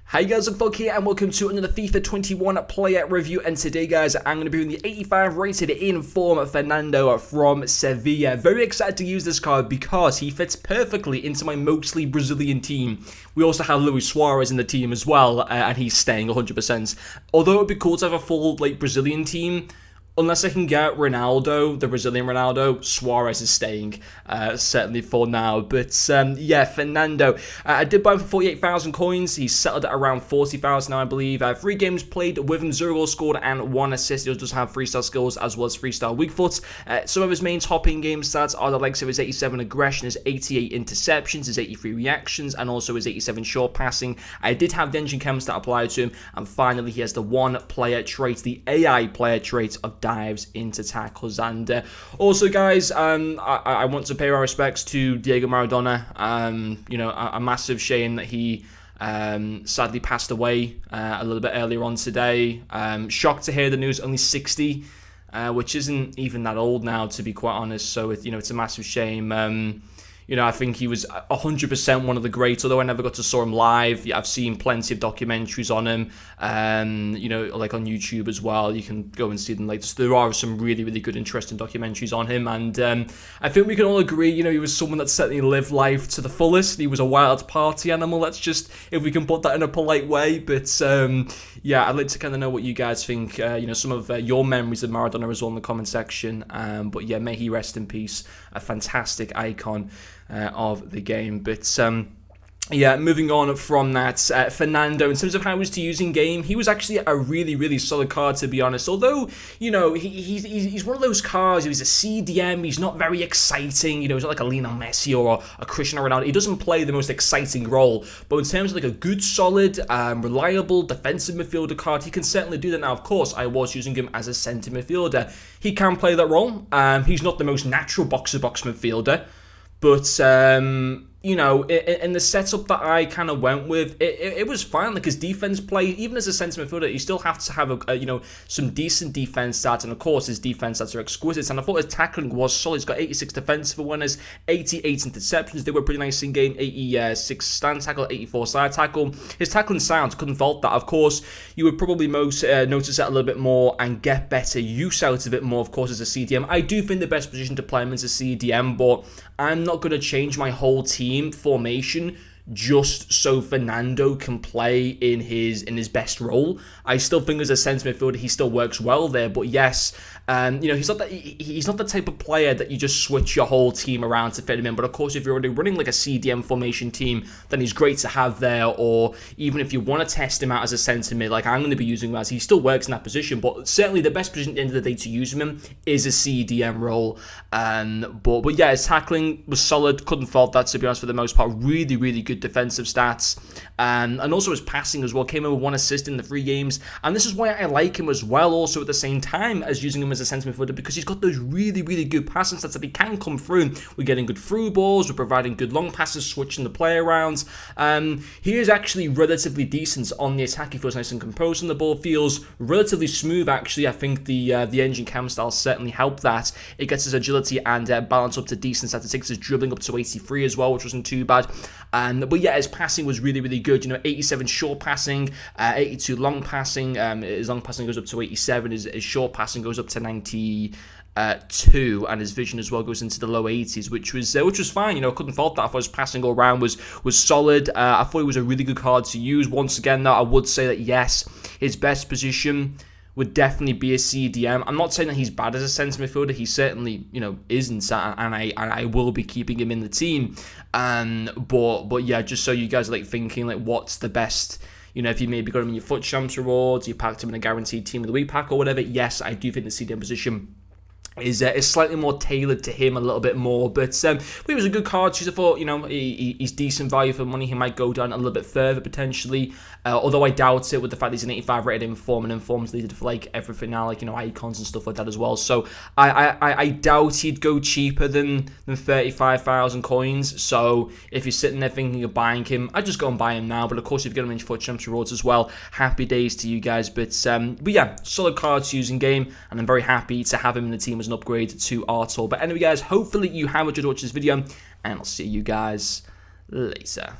Hi guys, Vlog here and welcome to another FIFA 21 player review, and today guys I'm going to be doing the 85 rated in form Fernando from Sevilla. Very excited to use this card because he fits perfectly into my mostly Brazilian team. We also have Luis Suarez in the team as well, and he's staying 100%. Although it would be cool to have a full Brazilian team, unless I can get Ronaldo, the Brazilian Ronaldo, Suarez is staying, certainly for now. But yeah, Fernando, I did buy him for 48,000 coins. He's settled at around 40,000 now, I believe. 3 games played with him, 0 goals scored and 1 assist. He does have 3-star skills as well as 3-star weak foot. Some of his main top in-game stats are the likes of his 87 aggression, his 88 interceptions, his 83 reactions, and also his 87 short passing. I did have the engine chem stat applied to him, and finally he has the one player trait, the AI player trait of dives into tackles. And also guys, I want to pay our respects to Diego Maradona. You know, a massive shame that he sadly passed away a little bit earlier on today. Shocked to hear the news, only 60, which isn't even that old now, to be quite honest. So it's a massive shame. You know, I think he was 100% one of the greats, although I never got to saw him live. I've seen plenty of documentaries on him, you know, like on YouTube as well. You can go and see them later. So there are some really, really good, interesting documentaries on him. And I think we can all agree, you know, he was someone that certainly lived life to the fullest. He was a wild party animal. That's just, if we can put that in a polite way. But yeah, I'd like to kind of know what you guys think, you know, some of your memories of Maradona as well in the comment section. But yeah, may he rest in peace. A fantastic icon of the game. But yeah, moving on from that, Fernando, in terms of how he was to use in game, he was actually a really, really solid card, to be honest. Although, you know, he's one of those cards, he's a CDM, he's not very exciting, you know, he's not like a Lionel Messi or a Cristiano Ronaldo. He doesn't play the most exciting role, but in terms of like a good, solid, reliable defensive midfielder card, he can certainly do that. Now, of course, I was using him as a centre midfielder. He can play that role. He's not the most natural box-to-box midfielder, but you know, in the setup that I kind of went with, it was fine. Like his defense play, even as a centre midfielder, you still have to have you know, some decent defense stats, and of course his defense stats are exquisite. And I thought his tackling was solid. He's got 86 defensive awareness, 88 interceptions. They were pretty nice in game. 86 stand tackle, 84 side tackle. His tackling sounds, couldn't fault that. Of course, you would probably most notice that a little bit more and get better use out of it more. Of course, as a CDM, I do think the best position to play him is a CDM, but I'm not going to change my whole team formation just so Fernando can play in his best role. I still think as a centre midfielder he still works well there, but yes, you know, he's not the type of player that you just switch your whole team around to fit him in. But of course, if you're already running like a CDM formation team, then he's great to have there. Or even if you want to test him out as a centre mid, like I'm going to be using him as, he still works in that position. But certainly the best position at the end of the day to use him in is a CDM role. But yeah, his tackling was solid. Couldn't fault that, to be honest, for the most part. Really, really good defensive stats. And also his passing as well. Came in with 1 assist in the 3 games. And this is why I like him as well, also at the same time as using him as a centre midfielder, because he's got those really, really good passing stats that he can come through. We're getting good through balls, we're providing good long passes, switching the play around. He is actually relatively decent on the attack. He feels nice and composed on the ball, feels relatively smooth actually. I think the engine cam style certainly helped that. It gets his agility and balance up to decent statistics. His dribbling up to 83 as well, which wasn't too bad. But yeah, his passing was really, really good. You know, 87 short passing, 82 long passing. His long passing goes up to 87. His short passing goes up to 92, and his vision as well goes into the low 80s, which was fine. You know, couldn't fault that. I thought his passing all round was solid. I thought it was a really good card to use. Once again, though, I would say that yes, his best position would definitely be a CDM. I'm not saying that he's bad as a centre midfielder. He certainly, you know, isn't, and I will be keeping him in the team. But yeah, just so you guys are like thinking like, what's the best? You know, if you maybe got him in your Foot Champs rewards, you packed him in a guaranteed team of the week pack or whatever. Yes, I do think the CDM position is slightly more tailored to him a little bit more, but it was a good card. I thought, you know, he's decent value for money. He might go down a little bit further potentially, although I doubt it with the fact that he's an 85 rated inform, and inform's needed for like everything now, like, you know, icons and stuff like that as well. So I doubt he'd go cheaper than 35,000 coins. So if you're sitting there thinking of buying him, I'd just go and buy him now. But of course, if you get him in Foot Champs rewards as well, happy days to you guys. But yeah, solid cards to use in game, and I'm very happy to have him in the team as an upgrade to Artur. But anyway guys, hopefully you have enjoyed watching this video, and I'll see you guys later.